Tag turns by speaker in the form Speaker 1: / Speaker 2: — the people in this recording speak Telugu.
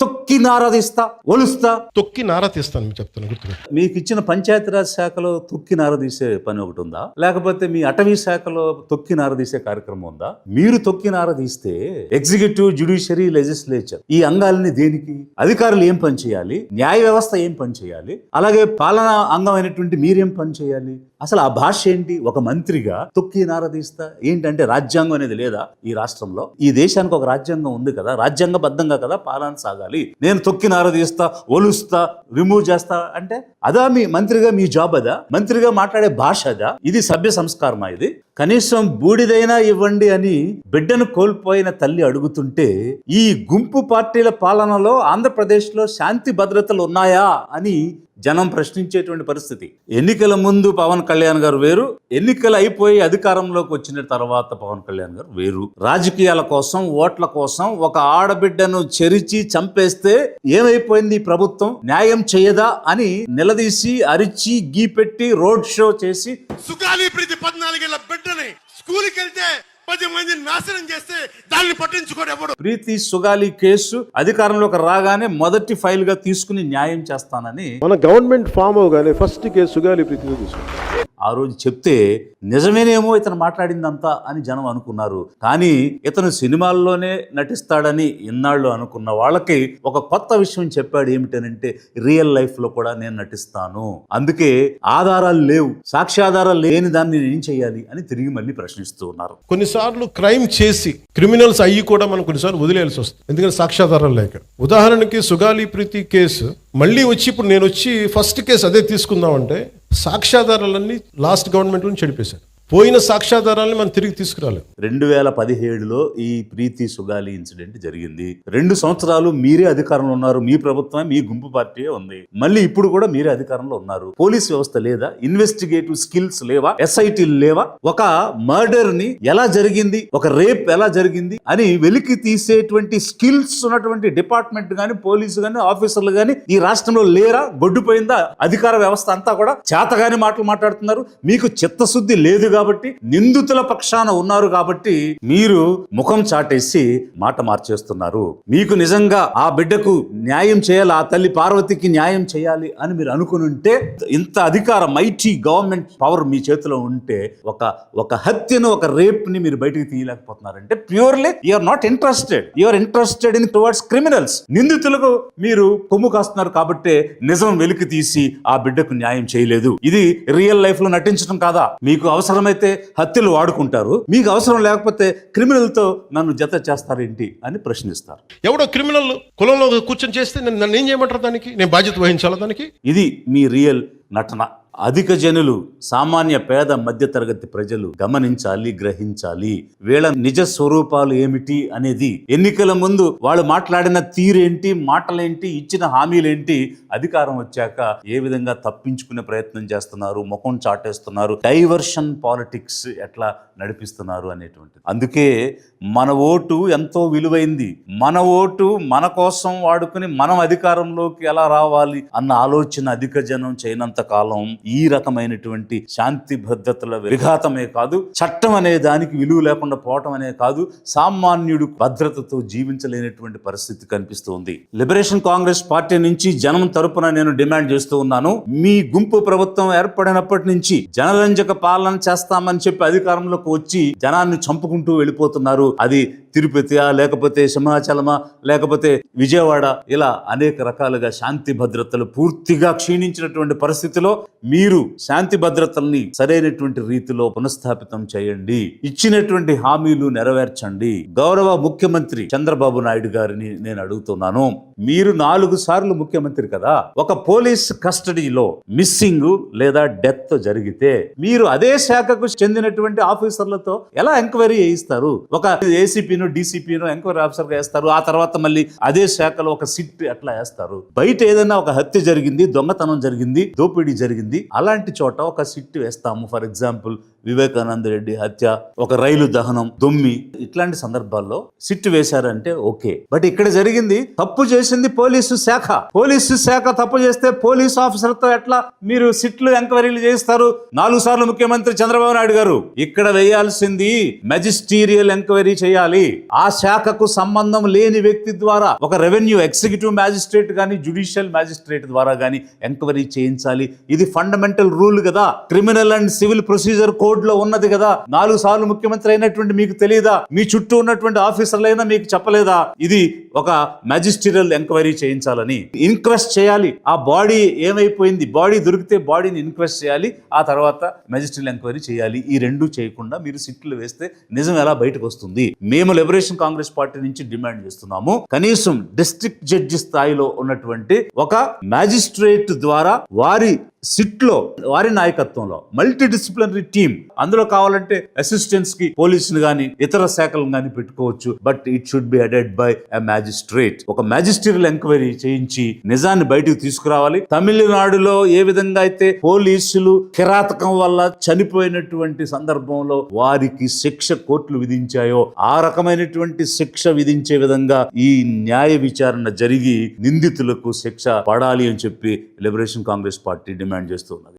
Speaker 1: తొక్కి నారదీస్తా, ఒలుస్తా.
Speaker 2: తొక్కి నారా తీస్తాను మీకు చెప్తాను గుర్తుపెట్టు.
Speaker 1: మీకు ఇచ్చిన పంచాయతీరాజ్ శాఖలో తొక్కి నారదీసే పని ఒకటి ఉందా? లేకపోతే మీ అటవీ శాఖలో తొక్కి నారదీసే కార్యక్రమం ఉందా? మీరు తొక్కి నారదీస్తే ఎగ్జిక్యూటివ్, జ్యుడిషియరీ, లెజిస్లేచర్ ఈ అంగాలని దేనికి? అధికారులు ఏం పని చేయాలి? న్యాయ వ్యవస్థ ఏం పని చేయాలి? అలాగే పాలనా అంగం అయినటువంటి మీరేం పని చేయాలి? అసలు ఆ భాష ఏంటి? ఒక మంత్రిగా తొక్కి నారదీస్తా ఏంటంటే రాజ్యాంగం అనేది లేదా ఈ రాష్ట్రంలో? ఈ దేశానికి ఒక రాజ్యాంగం ఉంది కదా, రాజ్యాంగబద్ధంగా కదా పాలన సాగాలి. నేను తొక్కి నారదీస్తా, ఒలుస్తా, రిమూవ్ చేస్తా అంటే అదా మీ మంత్రిగా మీ జాబ్? అదా మంత్రిగా మాట్లాడే భాష? అదా? ఇది సభ్య సంస్కారమా? ఇది కనీసం బూడిదైనా ఇవ్వండి అని బిడ్డను కోల్పోయిన తల్లి అడుగుతుంటే ఈ గుంపు పార్టీల పాలనలో ఆంధ్రప్రదేశ్లో శాంతి భద్రతలు ఉన్నాయా అని జనం ప్రశ్నించేటువంటి పరిస్థితి. ఎన్నికల ముందు పవన్ కళ్యాణ్ గారు వేరు, ఎన్నికలు అయిపోయి అధికారంలోకి వచ్చిన తర్వాత పవన్ కళ్యాణ్ గారు వేరు. రాజకీయాల కోసం, ఓట్ల కోసం ఒక ఆడబిడ్డను చెరిచి చంపేస్తే ఏమైపోయింది ఈ ప్రభుత్వం? న్యాయం చేయదా అని నిలదీసి, అరిచి, గీపెట్టి, రోడ్ షో చేసి
Speaker 3: సుగాలి ప్రీతి 14 ఏళ్ల బిడ్డని స్కూల్కి వెళ్తే 10 మందిని నాశనం చేస్తే దాన్ని పట్టించుకోడు ఎవడు.
Speaker 1: ప్రీతి సుగాలి కేసు అధికారంలోకి రాగానే మొదటి ఫైల్ గా తీసుకుని న్యాయం చేస్తానని
Speaker 2: మన గవర్నమెంట్ ఫామ్ అవగానే ఫస్ట్ కేసు సుగాలి ప్రీతిలో తీసుకుంటాం.
Speaker 1: ఆ రోజు చెప్తే నిజమేనేమో ఇతను మాట్లాడిందంతా అని జనం అనుకున్నారు. కానీ ఇతను సినిమాల్లోనే నటిస్తాడని ఇన్నాళ్ళు అనుకున్న వాళ్ళకి ఒక కొత్త విషయం చెప్పాడు. ఏమిటనంటే రియల్ లైఫ్ లో కూడా నేను నటిస్తాను, అందుకే ఆధారాలు లేవు, సాక్ష్యాధారాలు లేని దాన్ని నేను ఏం చేయాలి అని తిరిగి మళ్ళీ ప్రశ్నిస్తూ ఉన్నారు.
Speaker 2: కొన్నిసార్లు క్రైమ్ చేసి క్రిమినల్స్ అయ్యి కూడా మనం కొన్నిసార్లు వదిలేయాల్సి వస్తుంది, ఎందుకంటే సాక్ష్యాధారాలు లేక. ఉదాహరణకి సుగాలి ప్రీతి కేసు మళ్ళీ వచ్చి ఇప్పుడు నేను వచ్చి ఫస్ట్ కేసు అదే తీసుకుందామంటే సాక్ష్యాధారాలన్నీ లాస్ట్ గవర్నమెంట్ నుంచి చెడిపేశారు. పోయిన సాక్ష్యాధారాలని మనం తిరిగి తీసుకురాలేదు.
Speaker 1: 2017లో ఈ ప్రీతి సుగాలి ఇన్సిడెంట్ జరిగింది. 2 సంవత్సరాలు మీరే అధికారంలో ఉన్నారు, మీ ప్రభుత్వమే, మీ గుంపు పార్టీ ఉంది. మళ్ళీ ఇప్పుడు కూడా మీరే అధికారంలో ఉన్నారు. పోలీస్ వ్యవస్థ లేదా? ఇన్వెస్టిగేటివ్ స్కిల్స్ లేవా? ఎస్ఐటీలు లేవా? ఒక మర్డర్ ని ఎలా జరిగింది, ఒక రేప్ ఎలా జరిగింది అని వెలికి తీసేటువంటి స్కిల్స్ ఉన్నటువంటి డిపార్ట్మెంట్ గాని, పోలీసు గాని, ఆఫీసర్లు గాని ఈ రాష్ట్రంలో లేరా? గొడ్డుపోయిందా అధికార వ్యవస్థ అంతా కూడా? చేతగాని మాటలు మాట్లాడుతున్నారు. మీకు చిత్తశుద్ధి లేదు కాబట్టి, నిందితుల పక్షాన ఉన్నారు కాబట్టి మీరు ముఖం చాటేసి మాట మార్చేస్తున్నారు. మీకు నిజంగా ఆ బిడ్డకు న్యాయం చేయాలి, ఆ తల్లి పార్వతికి న్యాయం చేయాలి అని మీరు అనుకుని ఉంటే, ఇంత అధికార మైటీ గవర్నమెంట్ పవర్ మీ చేతిలో ఉంటే ఒక హత్యను, ఒక రేప్ ని మీరు బయటకు తీయలేకపోతున్నారంటే purely you're not interested. You're interested in towards criminals. నిందితులకు మీరు కొమ్ము కాస్తున్నారు కాబట్టి నిజం వెలికి తీసి ఆ బిడ్డకు న్యాయం చేయలేదు. ఇది రియల్ లైఫ్ లో నటించడం కాదా? మీకు అవసరమైతే హత్యలు వాడుకుంటారు, మీకు అవసరం లేకపోతే క్రిమినల్తో నన్ను జత చేస్తారేంటి అని ప్రశ్నిస్తారు.
Speaker 2: ఎవడో క్రిమినల్ కులంలో కూర్చొని చేస్తే నన్ను ఏం చేయమంటారు? దానికి నేను బాధ్యత వహించాలా? దానికి
Speaker 1: ఇది మీ రియల్ నటన. అధిక జనులు, సామాన్య పేద మధ్య తరగతి ప్రజలు గమనించాలి, గ్రహించాలి వీళ్ళ నిజ స్వరూపాలు ఏమిటి అనేది. ఎన్నికల ముందు వాళ్ళు మాట్లాడిన తీరేంటి, మాటలేంటి, ఇచ్చిన హామీలేంటి, అధికారం వచ్చాక ఏ విధంగా తప్పించుకునే ప్రయత్నం చేస్తున్నారు, ముఖం చాటేస్తున్నారు, డైవర్షన్ పాలిటిక్స్ ఎట్లా నడిపిస్తున్నారు అనేటువంటిది. అందుకే మన ఓటు ఎంతో విలువైంది. మన ఓటు మన కోసం వాడుకుని మనం అధికారంలోకి ఎలా రావాలి అన్న ఆలోచన అధిక జనం చేయనంత కాలం ఈ రకమైనటువంటి శాంతి భద్రతల విఘాతమే కాదు, చట్టం అనే దానికి విలువ లేకుండా పోవటం అనే కాదు, సామాన్యుడు భద్రతతో జీవించలేనటువంటి పరిస్థితి కనిపిస్తుంది. లిబరేషన్ కాంగ్రెస్ పార్టీ నుంచి జనం తరపున నేను డిమాండ్ చేస్తూ ఉన్నాను. మీ గుంపు ప్రభుత్వం ఏర్పడినప్పటి నుంచి జనరంజక పాలన చేస్తామని చెప్పి అధికారంలోకి వచ్చి జనాన్ని చంపుకుంటూ వెళ్ళిపోతున్నారు. అది తిరుపతియా, లేకపోతే సింహాచలమా, లేకపోతే విజయవాడ, ఇలా అనేక రకాలుగా శాంతి భద్రతలు పూర్తిగా క్షీణించినటువంటి పరిస్థితిలో మీరు శాంతి భద్రతల్ని సరైనటువంటి రీతిలో పునఃస్థాపితం చేయండి, ఇచ్చినటువంటి హామీలు నెరవేర్చండి. గౌరవ ముఖ్యమంత్రి చంద్రబాబు నాయుడు గారిని నేను అడుగుతున్నాను, మీరు 4 సార్లు ముఖ్యమంత్రి కదా, ఒక పోలీస్ కస్టడీలో మిస్సింగ్ లేదా డెత్ జరిగితే మీరు అదే శాఖకు చెందినటువంటి ఆఫీసర్లతో ఎలా ఎంక్వైరీ చేయిస్తారు? ఒక ఏసీపీనో డీసీపీనో ఎంక్వైరీ ఆఫీసర్ గా వేస్తారు, ఆ తర్వాత మళ్ళీ అదే శాఖలో ఒక సిట్ ఎట్లా వేస్తారు? బయట ఏదైనా ఒక హత్య జరిగింది, దొంగతనం జరిగింది, దోపిడీ జరిగింది, అలాంటి చోట ఒక సిట్ వేస్తాము. ఫర్ ఎగ్జాంపుల్ వివేకానంద రెడ్డి హత్య, ఒక రైలు దహనం, దొమ్మి, ఇట్లాంటి సందర్భాల్లో సిట్ వేశారంటే ఓకే. బట్ ఇక్కడ జరిగింది, తప్పు చేసింది పోలీసు శాఖ. పోలీసు శాఖ తప్పు చేస్తే పోలీసు ఆఫీసర్ తో ఎట్లా మీరు సిట్లు ఎంక్వైరీలు చేస్తారు? 4 సార్లు ముఖ్యమంత్రి చంద్రబాబు నాయుడు గారు ఇక్కడ వేయాల్సింది మెజిస్టీరియల్ ఎంక్వైరీ చేయాలి. ఆ శాఖకు సంబంధం లేని వ్యక్తి ద్వారా, ఒక రెవెన్యూ ఎగ్జిక్యూటివ్ మ్యాజిస్ట్రేట్ గాని జ్యుడిషియల్ మ్యాజిస్ట్రేట్ ద్వారా గాని ఎంక్వైరీ చేయించాలి. ఇది ఫండమెంటల్ రూల్ కదా, criminal and civil procedure code లో ఉన్నది కదా. 4 సార్లు ముఖ్యమంత్రి అయినటువంటి మీకు తెలియదా? మీ చుట్టూ ఉన్నటువంటి ఆఫీసర్లైనా మీకు చెప్పలేదా ఇది ఒక మ్యాజిస్టీరియల్ ఎంక్వైరీ చేయించాలని? ఇన్క్వెస్ట్ చేయాలి. ఆ బాడీ ఏమైపోయింది, బాడీ దొరికితే బాడీని ఇన్క్వెస్ట్ చేయాలి, ఆ తర్వాత మెజిస్ట్రియల్ ఎంక్వైరీ చేయాలి. ఈ రెండు చేయకుండా మీరు సిట్లు వేస్తే నిజం ఎలా బయటకు వస్తుంది? మేము లిబరేషన్ కాంగ్రెస్ పార్టీ నుంచి డిమాండ్ చేస్తున్నాము, కనీసం డిస్ట్రిక్ట్ జడ్జి స్థాయిలో ఉన్నటువంటి ఒక మ్యాజిస్ట్రేట్ ద్వారా వారి సిట్లో, వారి నాయకత్వంలో మల్టీ డిసిప్లినరీ టీమ్, అందులో కావాలంటే అసిస్టెంట్స్ కి పోలీసులు గాని ఇతర శాఖలను గాని పెట్టుకోవచ్చు. But it should be headed by a magistrate. ఒక మ్యాజిస్ట్రియల్ ఎంక్వైరీ చేయించి నిజాన్ని బయటకు తీసుకురావాలి. తమిళనాడులో ఏ విధంగా అయితే పోలీసులు కిరాతకం వల్ల చనిపోయినటువంటి సందర్భంలో వారికి శిక్ష కోర్టులు విధించాయో, ఆ రకమైనటువంటి శిక్ష విధించే విధంగా ఈ న్యాయ విచారణ జరిగి నిందితులకు శిక్ష పడాలి అని చెప్పి లిబరేషన్ కాంగ్రెస్ పార్టీ డిమాండ్ చేస్తున్నది.